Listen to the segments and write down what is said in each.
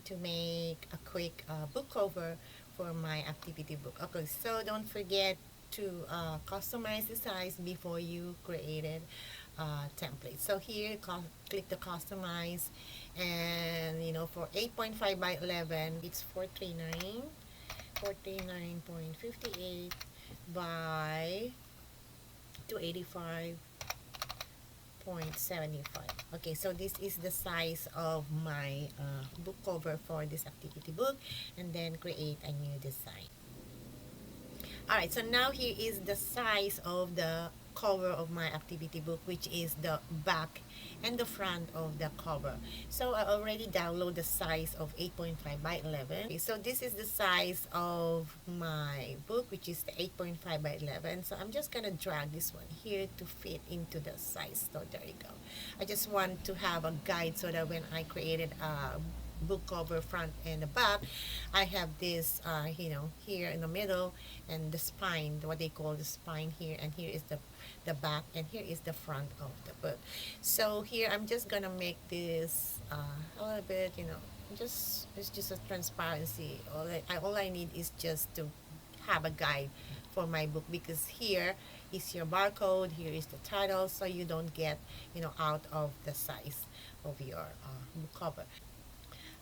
want to make a quick book cover for my activity book. Okay, so don't forget to customize the size before you created template. So here, click the customize, and for 8.5 by 11, it's 439.58 by 285.75. Okay, so this is the size of my book cover for this activity book, and then create a new design. Alright, so now here is the size of the cover of my activity book, which is the back and the front of the cover. So I already download the size of 8.5 by 11. Okay, so this is the size of my book, which is the 8.5 by 11. So I'm just gonna drag this one here to fit into the size. So there you go. I just want to have a guide so that when I created a book cover front and the back, I have this here in the middle, and the spine, what they call the spine here, and here is the back, and here is the front of the book. So here I'm just gonna make this a little bit, just it's just a transparency. All I need is just to have a guide for my book, because here is your barcode, here is the title, so you don't get out of the size of your book cover.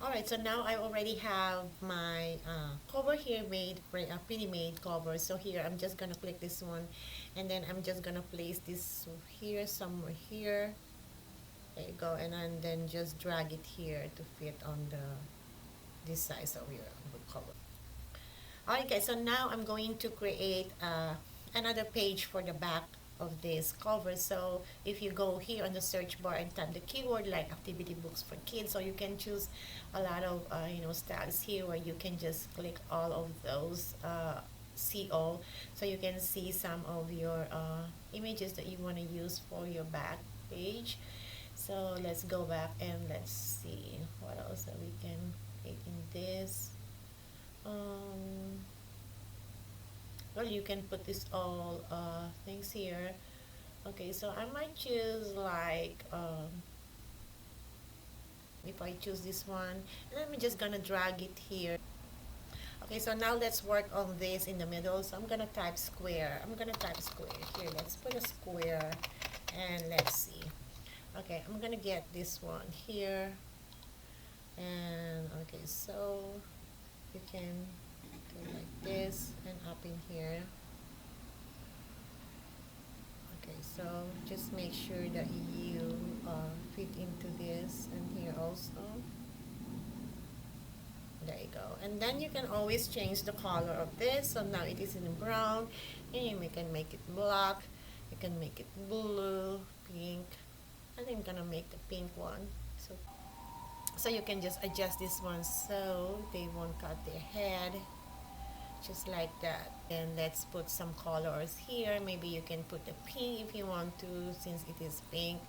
Alright, so now I already have my cover here made, pre-made cover. So here I'm just gonna click this one, and then I'm just gonna place this here, somewhere here. There you go, and then just drag it here to fit on this size of your book cover. Alright guys, so now I'm going to create another page for the back of this cover. So if you go here on the search bar and type the keyword like activity books for kids, so you can choose a lot of styles here, where you can just click all of those, see all, so you can see some of your images that you want to use for your back page. So let's go back and let's see what else that we can create in this. Well, you can put this all things here. Okay, so I might choose like if I choose this one, and I'm just gonna drag it here. Okay, so now let's work on this in the middle. So I'm gonna type square. Here. Let's put a square, and let's see. Okay, I'm gonna get this one here, and okay, so you can go like this and up in here. Okay, so just make sure that you fit into this, and here also. There you go. And then you can always change the color of this. So now it is in brown, and you can make it black, you can make it blue, pink. I think I'm gonna make the pink one. So you can just adjust this one so they won't cut their head, just like that. And let's put some colors here. Maybe you can put the pink if you want to, since it is pink,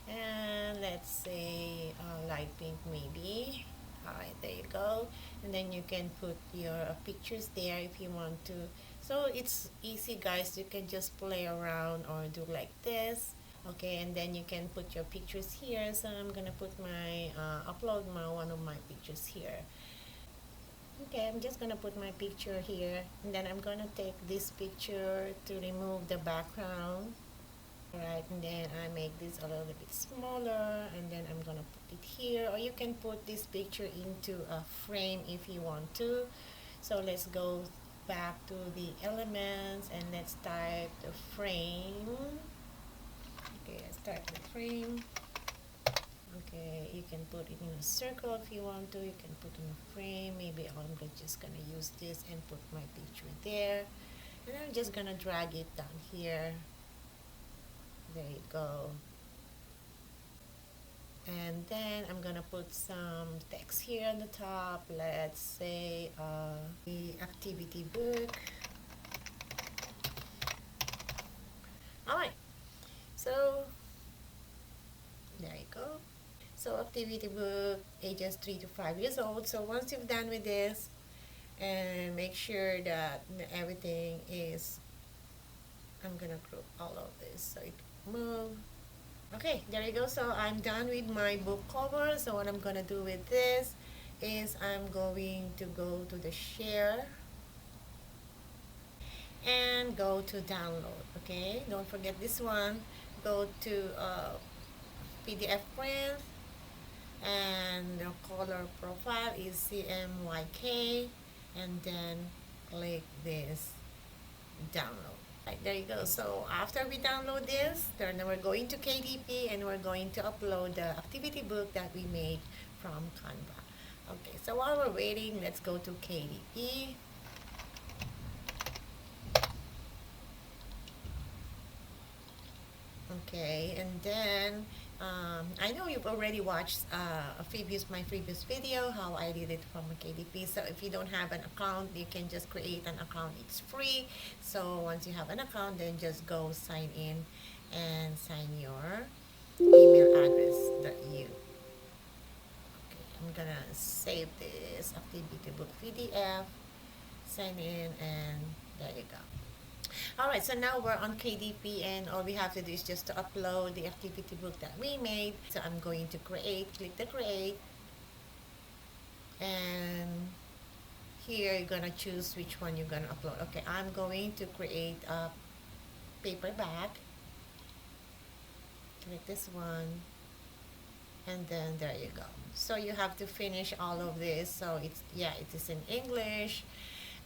and let's say light pink maybe. Alright, there you go. And then you can put your pictures there if you want to. So it's easy guys, you can just play around or do like this. Okay, and then you can put your pictures here. So I'm gonna put my upload one of my pictures here. Okay, I'm just gonna put my picture here, and then I'm gonna take this picture to remove the background. Alright, and then I make this a little bit smaller, and then I'm gonna put it here, or you can put this picture into a frame if you want to. So let's go back to the elements, and let's type the frame. Okay, let's type the frame. Okay, you can put it in a circle if you want to. You can put in a frame. Maybe I'm just gonna use this and put my picture there, and I'm just gonna drag it down here. There you go. And then I'm gonna put some text here on the top. Let's say the activity book. Alright, so there you go. So activity book, ages 3 to 5 years old. So once you've done with this, and make sure that everything is, I'm gonna group all of this so it move. Okay, there you go. So I'm done with my book cover. So what I'm gonna do with this is I'm going to go to the share and go to download. Okay, don't forget this one. Go to PDF print, and the color profile is CMYK, and then click this download. Right, there you go. So after we download this, then we're going to KDP and we're going to upload the activity book that we made from Canva. Okay, so while we're waiting, let's go to KDP. Okay, and then I know you've already watched my previous video how I did it from a KDP. So if you don't have an account, you can just create an account. It's free. So once you have an account, then just go sign in and sign your email address that you. Okay, I'm gonna save this activity book PDF, sign in, and there you go. Alright, so now we're on KDP and all we have to do is just to upload the activity book that we made. So I'm going to click the create, and here you're gonna choose which one you're gonna upload. Okay, I'm going to create a paperback. Click this one, and then there you go. So you have to finish all of this. So it is in English,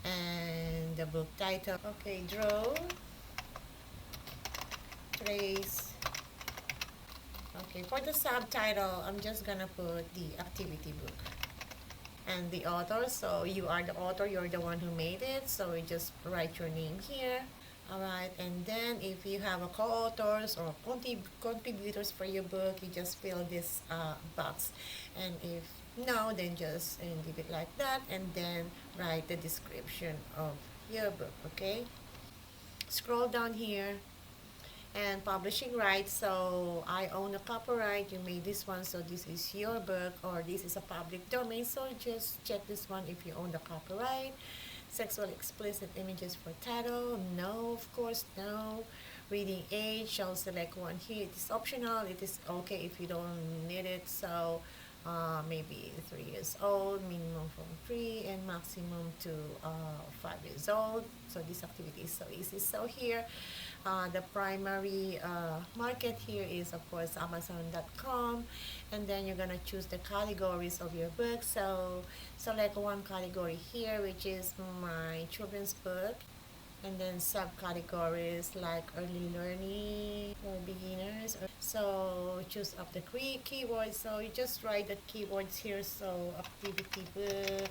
and the book title. Okay, draw, trace. Okay, for the subtitle, I'm just gonna put the activity book and the author. So you are the author, you're the one who made it. So you just write your name here. Alright, and then if you have a co-authors or contributors for your book, you just fill this box. And if no, then just leave it like that, and then write the description of your book. Okay, scroll down here and publishing rights. So I own a copyright, you made this one, so this is your book, or this is a public domain, so just check this one if you own the copyright. Sexually explicit images for title, no, of course, no. Reading age, shall select one here. It is optional, it is okay if you don't need it. So maybe 3 years old, minimum from 3, and maximum to 5 years old. So this activity is so easy. So here, the primary market here is of course Amazon.com, and then you're gonna choose the categories of your book. So select one category here, which is my children's book, and then subcategories like early learning or beginners. So choose up the keywords. So you just write the keywords here. So activity book.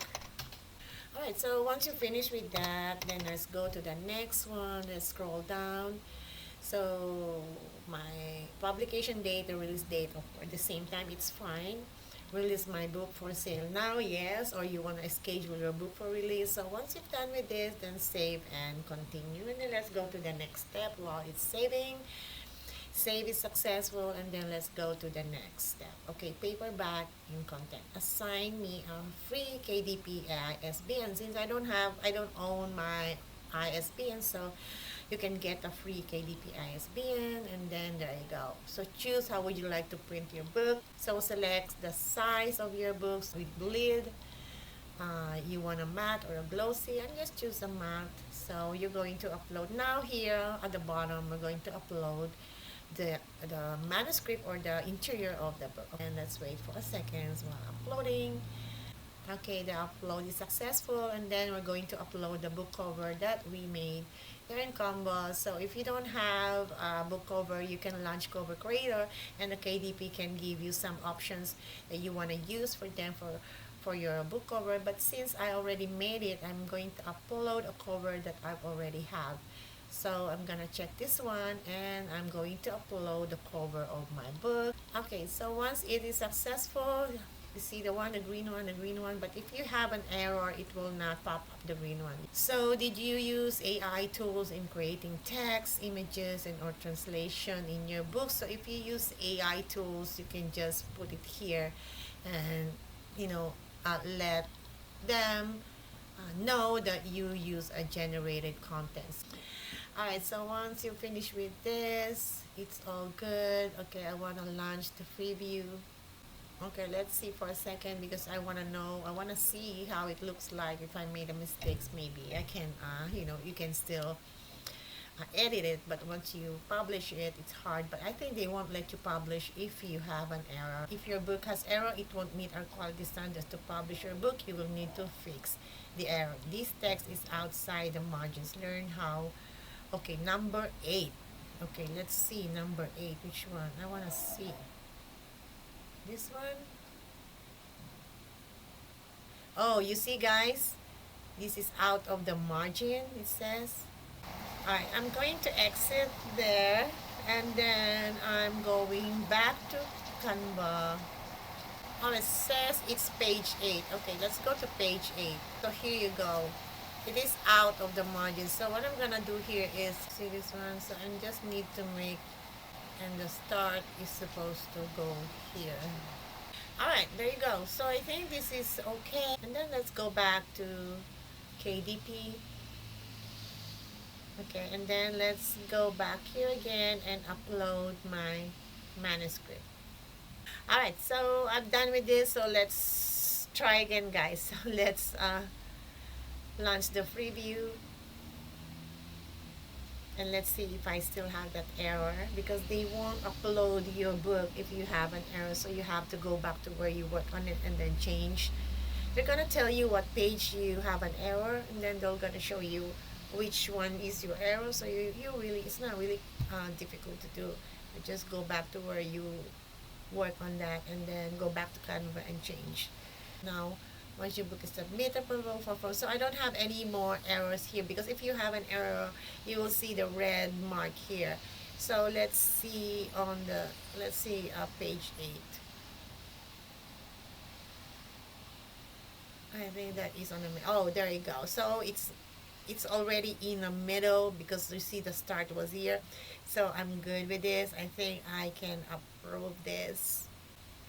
Alright, so once you finish with that, then let's go to the next one. Let's scroll down. So my publication date, the release date, at the same time, it's fine. Release my book for sale now, yes, or you want to schedule your book for release. So once you've done with this, then save and continue, and then let's go to the next step while it's saving. Save is successful, and then let's go to the next step. Okay, paperback in content. Assign me a free KDP ISBN. Since I don't own my ISBN, so you can get a free KDP ISBN, and then there you go. So choose how would you like to print your book. So select the size of your books with bleed. You want a matte or a glossy, and just choose a matte. So you're going to upload now. Here at the bottom, we're going to upload the manuscript or the interior of the book. And let's wait for a second while uploading. Okay, the upload is successful, and then we're going to upload the book cover that we made here in Canva. So if you don't have a book cover, you can launch Cover Creator, and the KDP can give you some options that you want to use for them for your book cover. But since I already made it, I'm going to upload a cover that I already have. So I'm gonna check this one, and I'm going to upload the cover of my book. Okay, so once it is successful, you see the green one, but if you have an error, it will not pop up the green one. So did you use AI tools in creating text, images, and or translation in your book? So if you use AI tools, you can just put it here, and let them know that you use a generated content. Alright, so once you finish with this, it's all good. Okay, I want to launch the preview. Okay, let's see for a second because I want to know, I want to see how it looks like. If I made a mistakes, maybe I can, you can still edit it, but once you publish it, it's hard. But I think they won't let you publish if you have an error. If your book has error, it won't meet our quality standards. To publish your book, you will need to fix the error. This text is outside the margins. Learn how. Okay, number 8. Okay, let's see number 8. Which one? I want to see. This one? Oh, you see, guys? This is out of the margin, it says. Alright, I'm going to exit there, and then I'm going back to Canva. Oh, it says it's page 8. Okay, let's go to page 8. So here you go. It is out of the margin. So what I'm gonna do here is, see this one? So I just need to make, and the start is supposed to go here. Alright, there you go. So I think this is okay. And then let's go back to KDP. Okay, and then let's go back here again and upload my manuscript. Alright, so I'm done with this. So let's try again, guys. So let's launch the preview. And let's see if I still have that error, because they won't upload your book if you have an error. So you have to go back to where you work on it and then change. They're gonna tell you what page you have an error, and then they're gonna show you which one is your error. So you really, it's not really difficult to do. You just go back to where you work on that, and then go back to Canva and change. Now, once your book is submitted, so I don't have any more errors here, because if you have an error, you will see the red mark here. So let's see on the, let's see page 8. I think that is on the, oh, there you go. So it's already in the middle, because you see the start was here. So I'm good with this. I think I can approve this.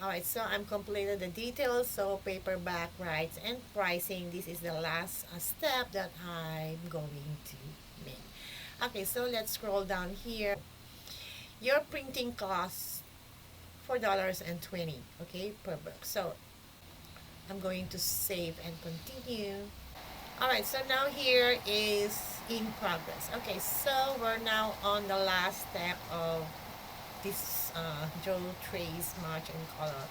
Alright, so I'm completed the details. So paperback rights and pricing, this is the last step that I'm going to make. Okay, so let's scroll down here. Your printing costs $4.20, okay, per book. So I'm going to save and continue. Alright, so now here is in progress. Okay, so we're now on the last step of this draw, trace, match, and color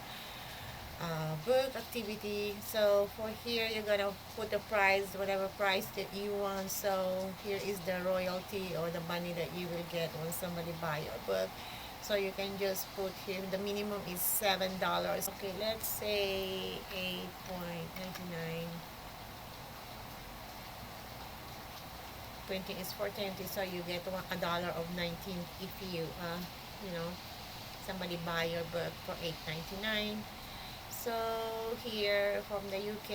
book activity. So for here, you're gonna put the price, whatever price that you want. So here is the royalty, or the money that you will get when somebody buy your book. So you can just put here, the minimum is $7. Okay, let's say 8.99. 20 is 420, so you get $1.19 if you somebody buy your book for $8.99. So here from the UK,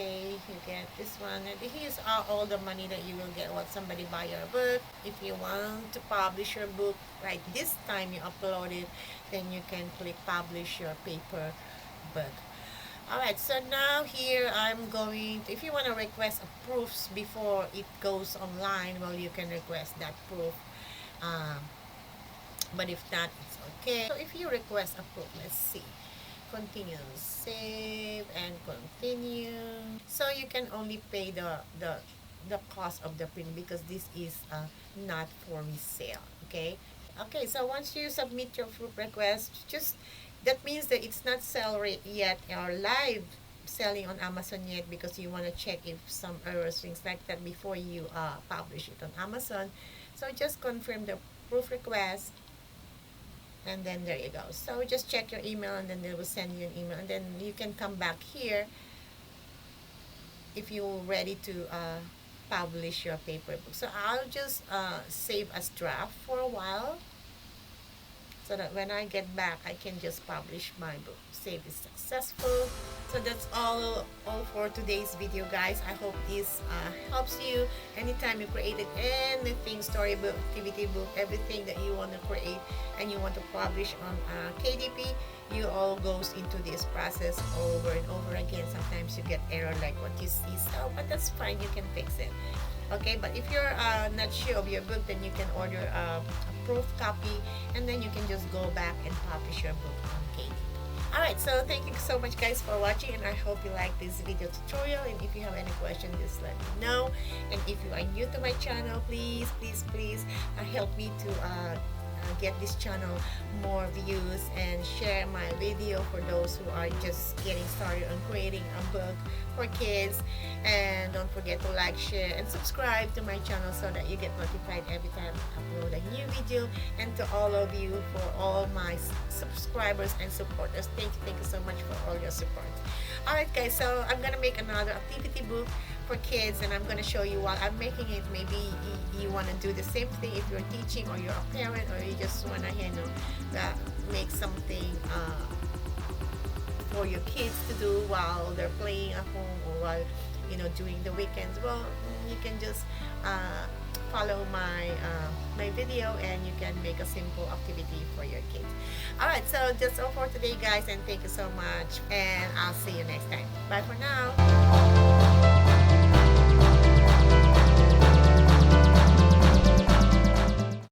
you get this one, and here's all the money that you will get when somebody buy your book. If you want to publish your book right this time you upload it, then you can click publish your paper book. Alright, so now here I'm going to, if you want to request proofs before it goes online, well, you can request that proof. But if not, it's okay. So if you request a proof, let's see. Continue, save, and continue. So you can only pay the cost of the print, because this is not for resale, okay? Okay, so once you submit your proof request, just that means that it's not sell yet or live selling on Amazon yet, because you want to check if some errors, things like that, before you publish it on Amazon. So just confirm the proof request, and then there you go. So just check your email, and then they will send you an email, and then you can come back here if you're ready to publish your paper book. So I'll just save as draft for a while, so that when I get back, I can just publish my book. Save is successful. So that's all for today's video, guys. I hope this helps you. Anytime you created anything, storybook, activity book, everything that you want to create and you want to publish on KDP, you all goes into this process over and over again. Sometimes you get error like what you see, so but that's fine, you can fix it. Okay, but if you're not sure of your book, then you can order a proof copy, and then you can just go back and publish your book on KDP. Alright, so thank you so much guys for watching, and I hope you like this video tutorial. And if you have any question, just let me know. And if you are new to my channel, please help me to get this channel more views, and share my video for those who are just getting started on creating a book for kids. And don't forget to like, share, and subscribe to my channel so that you get notified every time I upload a new video. And to all of you, for all my subscribers and supporters, thank you so much for all your support. Alright guys, so I'm gonna make another activity book for kids, and I'm gonna show you while I'm making it. Maybe you want to do the same thing if you're teaching, or you're a parent, or you just want to make something for your kids to do while they're playing at home, or while during the weekends. Well, you can just follow my video, and you can make a simple activity for your kids. Alright, so that's all for today guys, and thank you so much, and I'll see you next time. Bye for now.